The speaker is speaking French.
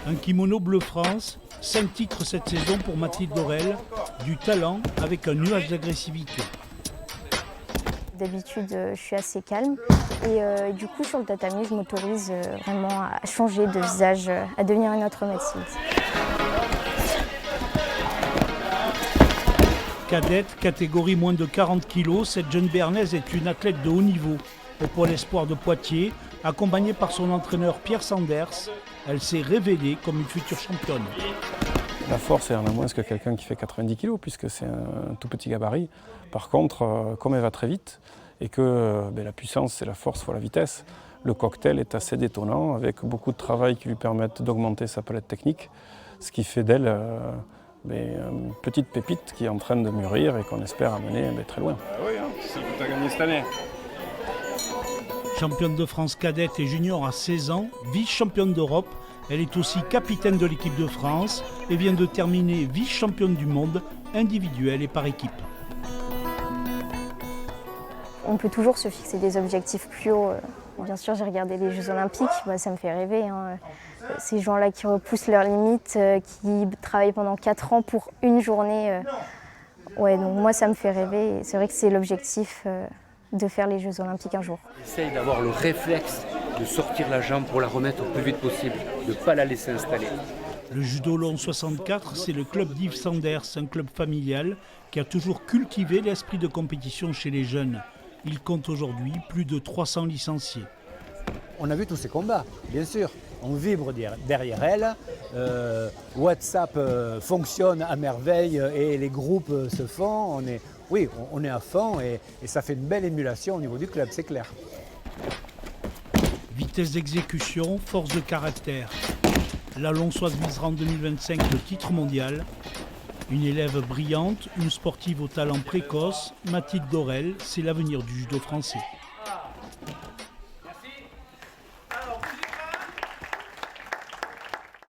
Un kimono bleu France, 5 titres cette saison pour Mathilde Dorel, du talent avec un nuage d'agressivité. D'habitude, je suis assez calme et du coup, sur le tatami, je m'autorise vraiment à changer de visage, à devenir une autre Mathilde. Cadette, catégorie moins de 40 kg, cette jeune Bernaise est une athlète de haut niveau. Au pôle espoir de Poitiers, accompagnée par son entraîneur Pierre Sanders, elle s'est révélée comme une future championne. La force, elle en a moins que quelqu'un qui fait 90 kg, puisque c'est un tout petit gabarit. Par contre, comme elle va très vite, et que la puissance, c'est la force fois la vitesse, le cocktail est assez détonnant, avec beaucoup de travail qui lui permettent d'augmenter sa palette technique, ce qui fait d'elle une petite pépite qui est en train de mûrir et qu'on espère amener très loin. Oui, c'est ce que tu as gagné cette année. Championne de France cadette et junior à 16 ans, vice-championne d'Europe, elle est aussi capitaine de l'équipe de France et vient de terminer vice-championne du monde, individuelle et par équipe. On peut toujours se fixer des objectifs plus hauts. Bien sûr, j'ai regardé les Jeux Olympiques, ça me fait rêver. Ces gens-là qui repoussent leurs limites, qui travaillent pendant 4 ans pour une journée. Donc moi, ça me fait rêver. C'est vrai que c'est l'objectif de faire les Jeux Olympiques un jour. Essaye d'avoir le réflexe de sortir la jambe pour la remettre au plus vite possible, de ne pas la laisser installer. Le judo long 64, c'est le club d'Yves Sanders, un club familial qui a toujours cultivé l'esprit de compétition chez les jeunes. Il compte aujourd'hui plus de 300 licenciés. On a vu tous ces combats, bien sûr. On vibre derrière elle. WhatsApp fonctionne à merveille et les groupes se font. On est à fond et ça fait une belle émulation au niveau du club, c'est clair. Vitesse d'exécution, force de caractère. La Lonçoise visera en 2025 le titre mondial. Une élève brillante, une sportive au talent précoce, Mathilde Dorel, c'est l'avenir du judo français.